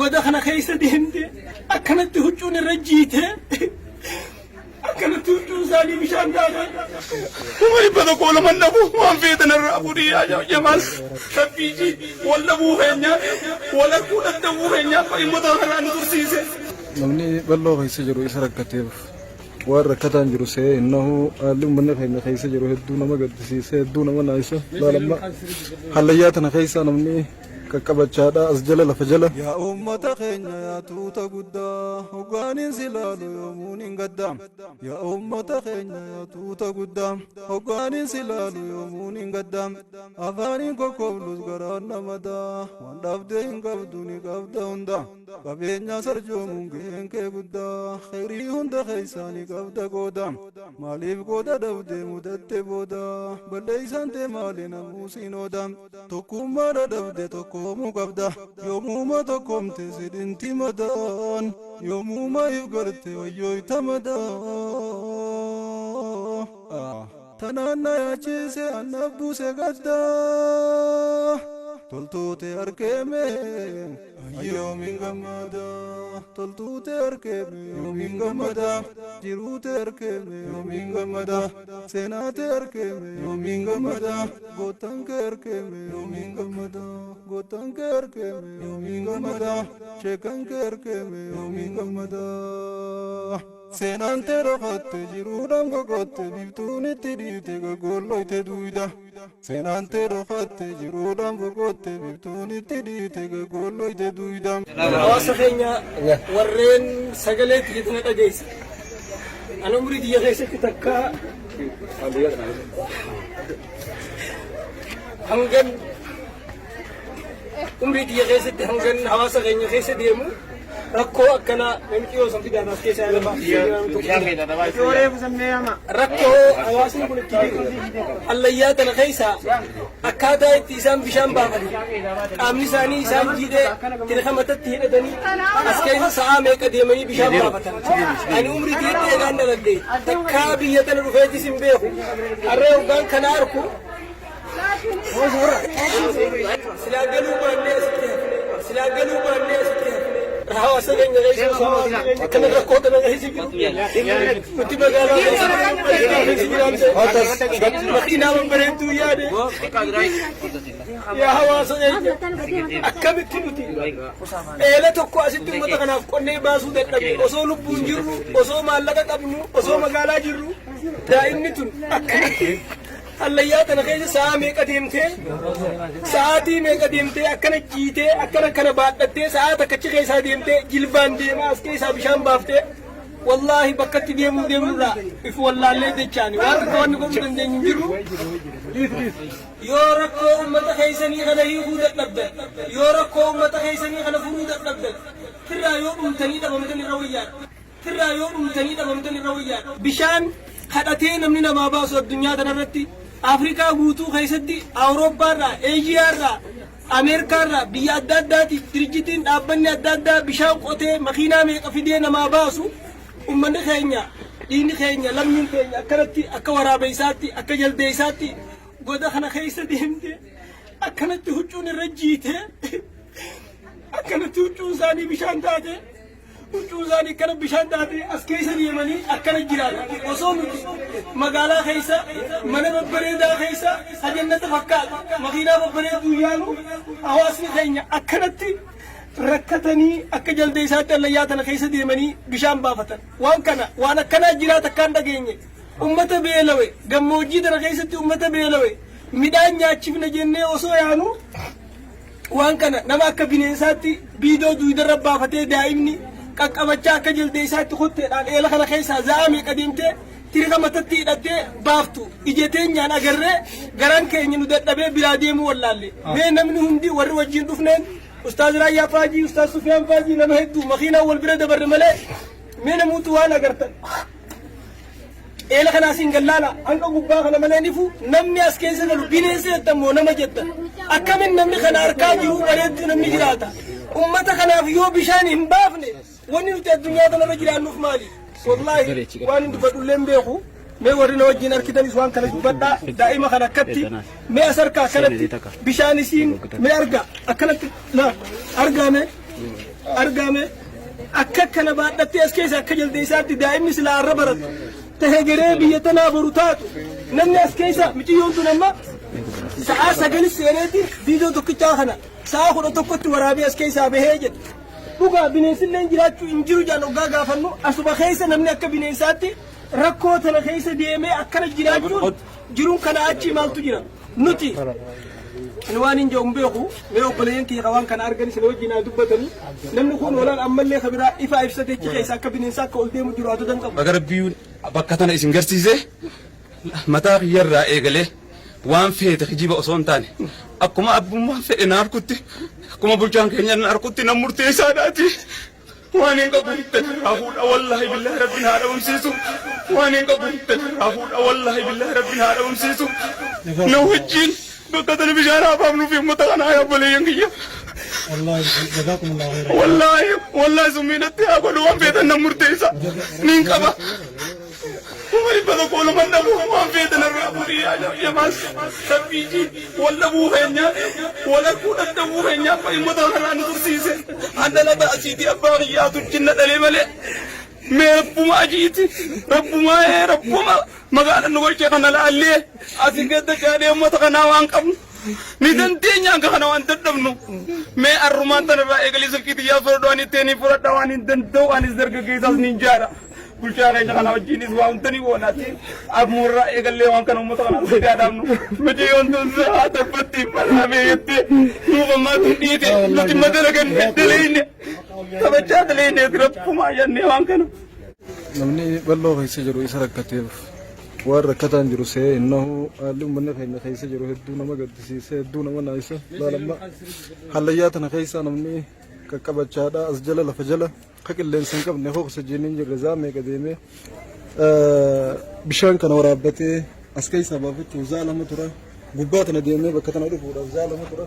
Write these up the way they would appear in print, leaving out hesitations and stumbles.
godakana khaysa deemte akkanatti huccuun irra jiite akkanatti huccuun isaanii bishaan taate umari bada qoola mannabu waan feetan irraa fudhii jamaas sabbiiji walla buufeenya wala kudhatta buufeenya fa'immota kanaa nu tursiise namni bal'oo keessa jiru isa rakkateef waan rakkataan jiru see innahu haalli uummanni keenya keessa jiru hedduu nama gaddisiise hedduu nama naayisa laalamma hallayyaa tana keessa namni kakkabachaadha as jala lafa jala yaa uummata keenya yaa tuuta guddaa hoggaanin silaalu yoomuun hin gaddaam yaa uummata keenya yaa tuuta guddaa hoggaanin silaalu yoomuun hin gaddaam afaaniin kokkooflus garaan namadaa waan dhabdee hin qabdu ni qabda hunda qabeenya sarjoomuun gaheen kee guddaa khayrii hunda keessaanii qabda qooda maaliif qooda dhabdee mudatte booda balleeysaan tee maali namuusiin ooda tokkummaadha dhabde tokkoomuu qabda yoomuma tokkomte sidinti madaan yoomuma if garte wayyooyta madaa tanaanna yaachise annabbuuse gaddaa toltuute arkeeme yoomin gammada toltuute arkeeme yoomin gammada jiruute arkeeme yoomin gammada seenaate arkeeme yoomin gammada gootanke arkeeme yoomin gammada gootanke arkeeme yoomin gammada sheekanke arkeeme yoomin gammada seenaante roqatte jiruudhaan gogotte biftuun itti dhiite gogolloyte duwida seenaante roqatte jiruudhaan gogotte biftuun itti dhiite gogolloyte duwida hawaasa keenya warreen sagalee tiyyatana dhageessa ana umurii tiyya keessatti takka hangan umurii tiyya keessatti hangan hawaasa keenya keessa deemu rakkoo akkana namni yoo sanfi daanaaf keessaa lama rakkoo hawaasni kun itti jiru hallayyaa kana keessa akkaataa itti isaan bishaan baafatan qaamni isaanii isaan jiidhee tirkamatatti hidhatanii as keessa sa'aa meeqa deemanii bishaan baafatan ani umrii tiyyatti eegaan dalagdee takkaa biyya tana dhufeetis hin beeku harree hoggaan kana arku silaa galuu baannee asitti silaa galuu baannee asitti hawaasa keenya keessa akkana rakkoota nama keessa jiru nuti magaalaa keessa makiinaa babbareedduu yaade yaa hawaasa keenya akkamitti nuti eela tokko asitti uummata kanaaf qonnee baasuu dadhabne osoo lubbuun jirru osoo maallaqa qabnu osoo magaalaa jirru daa'imni tun akkamitti hallayyaa tana keessa sa'a meeqa deemtee sa'aatii meeqa deemtee akkana jiitee akkana kana baadhattee sa'a takkachi keessaa deemtee jilbaan deemaa as keessaa bishaan baaftee wallaahi bakkatti deemurraa if wallaallee jechaani waan akka wanni godhuu dandeenyu jiru yoo rakkoo uummata keessanii kana hiikuu dadhabdan yoo rakkoo uummata keessanii kana furuu dadhabdan firraa yoo dhumtanii dhabamtan irra wayyaadha firraa yoo dhumtanii dhabamtan irra wayyaadha bishaan hadhatee namni namaa baasu addunyaa kanarratti Afrikaa guutuu keessatti Awurooppaarraa Eeshiyaarraa Ameerikaarraa biyya adda addaati dirjitiin dhaabbanni adda addaa bishaan qotee makiinaa meeqa fidee namaa baasu uummanni keenya dhiinni keenya lammiin keenya akkanatti akka waraabeessaatti akka jaldeessaatti goda kana keessa deemte akkanatti huccuun irra jiite akkanatti huccuun isaanii bishaan taate huccuun isaanii akkana bishaan taate as keessa deemanii akkana jiraatan osoo nuti magaalaa keessa mana babbareedaa keessa hajannata fakkaatu makiinaa babbareeduu yaalu hawaasni keenya akkanatti rakkatanii akka jaldeessaatti hallayyaa tana keessa deemanii bishaan baafatan waan kana waan akkanaa jiraata akkaan dhageenye ummata beelawe gammoojjii tana keessatti ummata beelawe midhaan nyaachifna jennee osoo yaanu waan kana nama akka bineensaatti biidoo duudarra baafatee daa'imni qaqqabachaa akka jaldeessaatti kutteedhaan eela kana keessaa za'a meeqa deemtee tirika matatti hidhattee baaftu ijeteenyaan agarree garaan keenya nu dadhabee biraa deemuu wallaalle mee namni hundi warri wajjin dhufneen ustaaz Raayyaa Faajii ustaaz Sufiyaan Faajii nama hedduu makiinaa wal bira dabarre malee mee namuutu waan agartan eela kanaasin gallaala hanga gubbaa kana malee nifu namni as keessa galu bineensa jettammoo nama jettan akkamin namni kana harkaa jiru bareeddu namni jiraata ummata kanaaf yoo bishaan hin baafne wanni nuti addunyaa kanarra jiraannuuf maali wallaahi waan hin dubbadhullee hin beeku mee warri na wajjin arkitanis waan kana dubbadhaa daa'ima kana akkatti mee as harkaa akkanatti bishaan isiin mee argaa akkanatti argaa mee أرقامه أككنا بعد تأسكيس أكجل ديسات دائم مثل الربرت تهجري بيتنا برutات نمني أسكيسا متيون تنما ساعة سجل السيرتي فيديو تكتاخنا ساعة خد تكت ورابي أسكيسا بهجت بقى بنيسين لنجرات إنجرو جانو غاغا فنو أسبا خيسا نمني أكا بنيساتي ركوت أنا خيسا ديمي أكنا جرات جرون كنا أتشي مالتو جرا نوتي أنوان جاوم بيخو ميو بلين كي خوان كان أرجعني سنوجينا دبتني لم نكون ولا أمل لي خبرة إفا إفسدت كي خيسا كبنيسا كول ديمو جرات دنكم أجر بيو بكتنا اسم جرسيزه متى يرى إيجله وان في تخجيب أصلا تاني أكما أبو ما في نار كتي أكما بلجان كنيا نار كتي نمرتي ساداتي وانين قبلت راهول والله بالله ربنا هذا ومسيسو وانين قبلت راهول والله بالله ربنا هذا ومسيسو نوجين بكتنا بجارة فامنو في متغنا يا بليانجيا والله جزاكم الله خير والله سمينتي أقول وان في نمرتي سا نين كبا ومالي بدو كل من نبوه ما في تنرابوري يا ماس سبيجي ولا بوهنيا ولا كودا تبوهنيا فاي مدهنا نترسيسه عندنا تأسيدي أباغيات الجنة دليمالي मैं रब्बू माँ जीती रब्बू माँ है रब्बू माँ मगर नगर चेक न लाले आसिके तो चारे मत का नावां कम निधन तेन्या का नावां तड़म नो मैं अरुमान तनरा एकली सकी दिया फरडवानी तेनी पूरा दवानी दन दो आनी जरग के साथ निंजारा बुशारे जगह नाव जीनिस वाउं तनी वो नाती अब मुर्रा एकले वां का मत का नावां त्यादम नो मुझे उन तो हाथ पत्ती मरना में येते नु मत दीते लुटी मदर के दलेने तब चाट लेने रब्बू माँ याने वां का namni bal'oo keessa jiru isa rakkateef waan rakkataan jiru see innahu haalli uummanni keenya keessa jiru hedduu nama gaddisiisee hedduu nama naayisa laalamma hallayyaa tana keessa namni qaqqabachaadha as jala lafa jala ka qilleensa hin qabne oksijiiniin jirre zaameeqa deemee bishaan kana waraabbatee as keessaa baafatti uzaa lama tura gubbaa tana deemee bakka tana dhufuudhaaf uzaa lama tura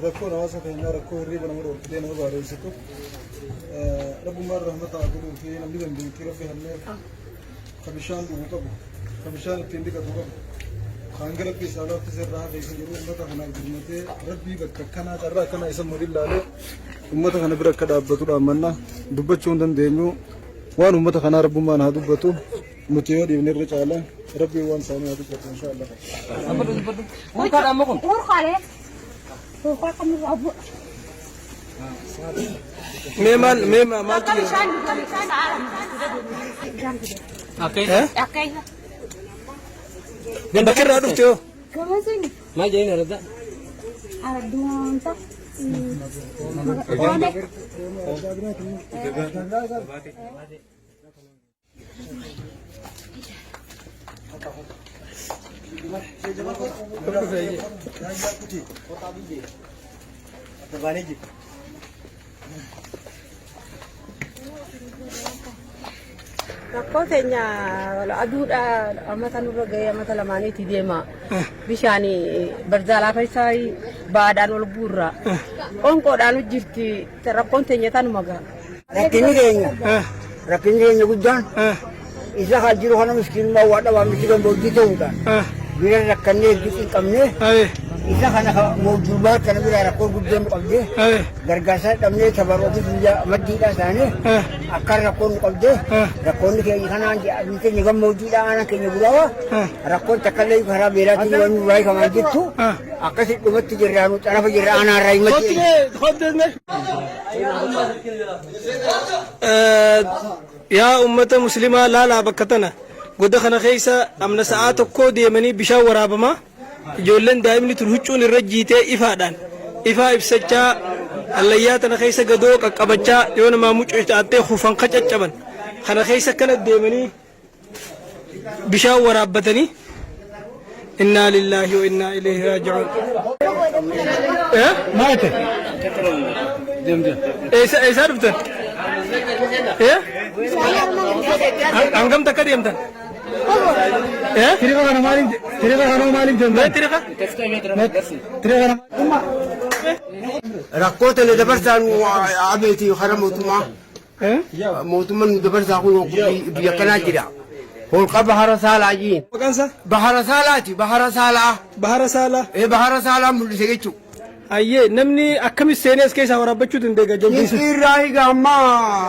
rakkoon hawaasa keenyaa rakkoo hirriiba nama dhoorkitee nama baareessitu ربما الرحمة أقولون في نمدي بنتي ربي هنير خبيشان دوقبو خبيشان تندي كدوقبو خانجر في سالات تزرع في سجون أمة هنا جنته ربي بككنا ترى كنا اسم مريل لاله أمة هنا بركة أبتو أمنا دبتشون دم دينو وان أمة هنا ربما أنا دبتو متيار يبني الرجال ربي وان سامي هذا إن شاء الله. ممكن أمكم. ميمال تجي أكيد من بكر رادو تيو كمان سني ما جايين هذا أردوان تا Rakkoo keenya aduudha ammata nurra gahee ammata lamaaniiti deema bishaan barzaalaa keessaa baadhaan ol guurra onqoodhaan jirti rakkoon teenya tanuma gaha. Rakkinni keenya guddaan isa haa jiru kana miskiinummaa waa dhabaamni gammoojjii ta'uudhaan bira rakkannee hin qabne isa kana moojjulbaa kana bira rakkoo guddaan qabdee gargaarsa dhabnee tabarooti biyya maddiidhaa isaanii akka rakkoon qabdee rakkoonni keenya kanaan jedhamni keenya gammoojjiidha aanaa keenya guraawa rakkoon takkallee karaa beelaatiin waan nurraa kamaan jettu akkasi dhumatti jirraanu xarafa jirra aanaarraa himatti. yaa ummata muslimaa laalaa bakka tana godda kana keessa amna sa'aa tokkoo deemanii bishaan waraabamaa ijoolleen daa'imni tun huccuun irra jiitee ifaadhaan ifaa ibsachaa allayyaa tana keessa gadoo qaqqabachaa yoo namaa mucuu ta'attee hufan qacaccaban kana keessa kana deemanii bishaan waraabbatanii inna lillahi wa inna ilayhi raaji'uun. maate eessaa dhuftan? Hangam takka deemtan? tiriqa kana maaliif deemtan? tiriqa Rakkoota nu dabarsaan abeeti hara mootummaa mootummaan nu dabarsaa kun biyya kanaa jira. Holqa bahara saalaa jiin. Maqaan isaa? Bahara saalaati bahara saalaa. Bahara Saalaa. Bahara saalaa mul'ise jechuudha. Ayyee namni akkamis seenes keessa waraabachuu dandeega jaldeessa. Irraayi amma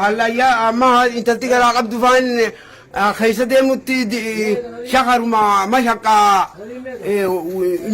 halayyaa amma intalti garaa qabdu faan keessa deemutti shakaruma mashaqaa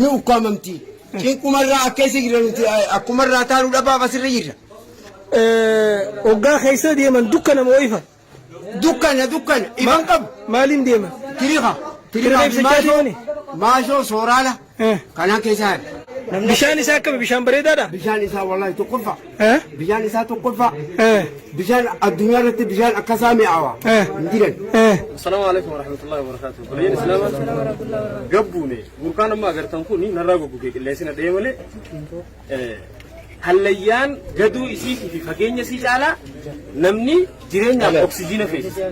ni ukkaamamti. Cinqumarraa akkeessa jiranuti akkumarraa taanuu dhabaaf asirra jirra. Hoggaa keessa deeman dukkana moo ifa? Dukkana ifan qabu. Maaliin deeman? Tiriqa maashoo sooraala kanaan keessa haadha. Bishaan isaa akkami bishaan bareedaadha? Bishaan isaa wallahi tokkoffa. Bishaan isaa tokkoffa. Bishaan addunyaa irratti bishaan akkasaa mi'aawa. Hin jiran. Assalaamu alaikum warahmatullahi wabarakatuh. Biyyan Islaamaa gabbuune burqaan amma agartan kun narraa goggogee qilleensina dhee malee hallayyaan gaduu isiitii fi fageenya isii caalaa namni jireenyaaf oksijiina feesisa.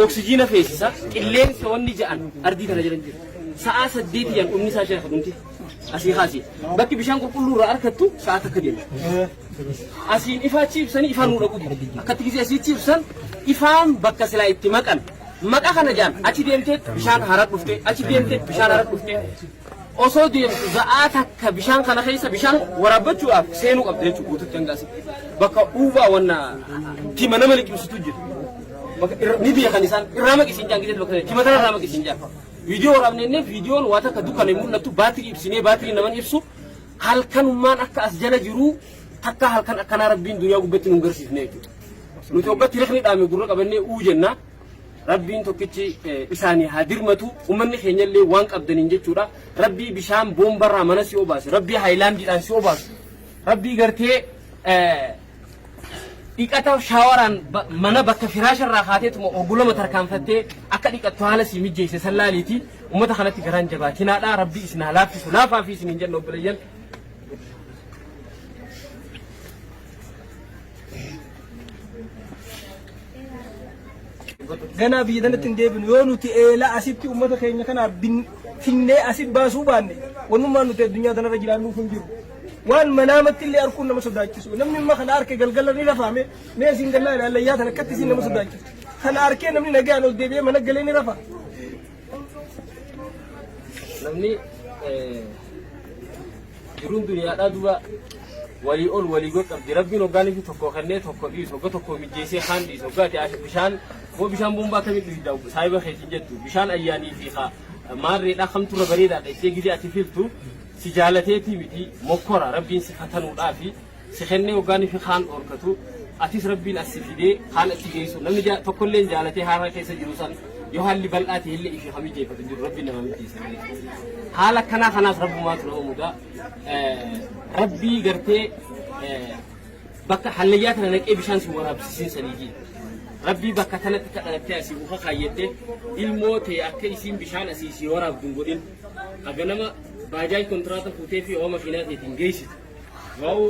Oksijiina feesisa qilleensa wanni ja'an ardii kana jiran jira. Sa'a 8 yan dhumni isaa ishee dhumti. Asii haasii bakki bishaan qulqulluu irraa arkattu sa'a takka deema. Asiin ifaachi ibsanii ifaan nu dhaqu. Akkatti gisee asiitti ibsan ifaan bakka silaa itti maqan. Maqa kana jaan achi deemtee bishaan haraa dhufte achi deemtee bishaan haraa dhufte. Osoo deemtu za'aa takka bishaan kana keessa bishaan waraabbachuudhaaf seenuu qabda jechuudha guututti hangaasi. Bakka uubaa wanna tima nama liqimsitu jiru. Ni biya kan isaan irraa maqisiin jaan gisee bakka tima tana irraa maqisiin jaan. Viidiyoo waraabnee viidiyoon waa takka dukkanee mul'attu baatirii ibsinee baatirii naman ibsu halkanummaan akka as jala jiru takka halkan akkanaa rabbiin duniyaa gubbatti nu garsiifne jechuudha. Nuti oggatti reqni dhaame gurra qabannee uu jenna rabbiin tokkichi isaanii haa dirmatu uummanni keenyallee waan qabdaniin jechuudha. Rabbii bishaan boombarraa mana si obaasu rabbii haayilaandiidhaan si obaasu rabbii gartee dhiqata shaawaraan mana bakka firaasharraa kaateetuma oggulama tarkaanfattee akka dhiqattu haala si mijjeesse sallaaliiti uummata kanatti garaan jabaatinaadha rabbii isin haa laaffisu laafaa fi isin hin jenna obboleeyyan. Ganaa biyya kanatti hin deebinu yoo nuti eelaa asitti uummata keenya kana finnee asit baasuu baanne wanummaan nuti addunyaa kanarra jiraannuuf hin jiru. Waan manaamatti illee arguun nama sodaachisu. Namni amma kana harke galgala ni rafaame mee isin gannaa ilaallayyaa tan akkatti isin nama sodaachisu. Kana harkee namni nagaan ol deebi'ee mana galee ni rafa. Namni jiruun duniyaadhaa duba walii ol walii godhamti rabbiin hoggaaniif tokko kannee tokko dhiisu hogga tokko mijjeessee kaan dhiisu hoggaati bishaan moo bishaan bombaa kamiin dhiidhaa'u saayiba keetiin jettu bishaan ayyaanii fi maarreedhaa kamturra bareedaadha ishee gidee ati filtu si jaalateetii miti mokkora rabbiin si fatanuudhaa fi si kennee hoggaanii fi kaan dhorkatu atis rabbiin as si fidee kaan achi geessu namni tokkollee jaalatee haara keessa jiru san yoo haalli bal'aate illee ifi hamii jeeffatu jiru rabbiin nama mijjeessa haala akkanaa kanaaf rabbumaatu nama mudaa rabbii gartee bakka hallayyaa kana naqee bishaan si waraabsisiin saniiti. Rabbii bakka kanatti kadhalattee asii muka kaayyattee ilmoo ta'e akka isiin bishaan asii si waraabdu hin godhin. Aga nama baajaaji kontiraata fuutee fi ooma makiinaa ta'eetiin geessitu. Waa'u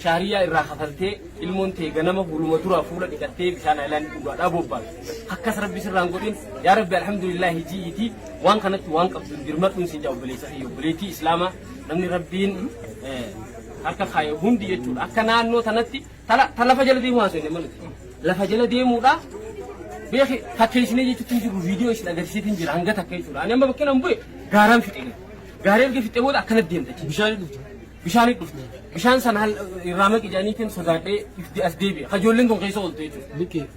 shaariyaa irraa kafaltee ilmoon ta'e ganama fuuluma duraa fuula dhiqattee bishaan haayilaandii dhugaadhaa bobbaatu. Akkas rabbi sirraan godhin yaa rabbi alhamdulillah hijiitii waan kanatti waan qabdu dirmadhuun si jaa obboleessa fi obboleettii islaamaa namni rabbiin harka kaaye hundi jechuudha. Akka naannoo tanatti lafa jala deemuu haasofne malati. Lafa jala deemuudha beeki fakkeessinee jechuutti hin jiru viidiyoo isin agarsiisetti hin jira hanga takka jechuudha. Ani amma bakkeen bu'e gaaraan fixee gaaree erga fixee booda akkanatti deemta bishaanii dhufte bishaan sana irraa maqi jaaniitiin sodaadhee as deebi'e kajoolleen kun keessa oolte jechuudha.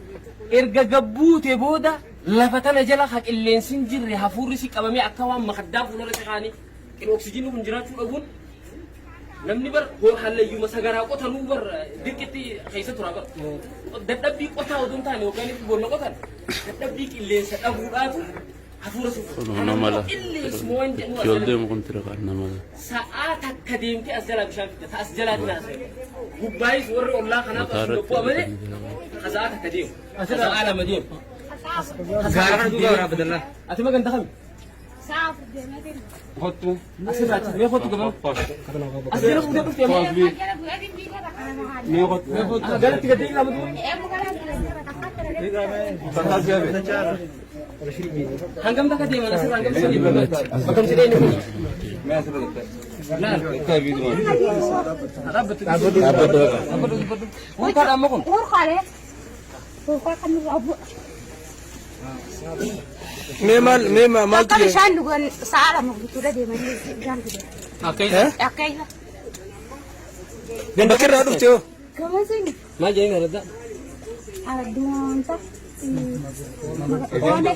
Erga gabbuutee booda lafa tana jala ha qilleensin jirre hafuurri si qabamee akka waan makaddaa fuuldura siqaanii qil oksijiinii kun jiraachuu dhabuun namni bar hallayyuma sagaraa qotanuu bar dirqitti keessa tura bar dadhabbii qotaa oduu hin taane yookaan itti boonna qotan dadhabbii qilleensa dhabuudhaatu hafuura si fuudha. Qilleensuma waan jedhu sa'aa takka deemtee as jalaa bishaan fidda as jalaa dinaasa gubbaayis warri ollaa kanaaf as lophuu amane sa'aa takka deemu sa'aa lama deemu. Gaaraan duuba waraabadallaa ati maganta kami? Hotu asirraati mee hotu gabamu asirra fuudhee dhuftee moo mee hotu galatti gadee lama duuba hangam takka deeman asirra hangam isa deeman bakam sidhee inni kun mee asirra dhufte laal kaa viidiyoo dhaabbatu kun kaadha amma kun Urkaalee kan nu rabu maal Akka bishaan dhugan sa'a lama guutuudha deemanii bishaan dhugan. Akka isa. Bakka irraa dhufte hoo? Gamasini. Maal jedhanii araddaa? Aradduun ta'a. Oone.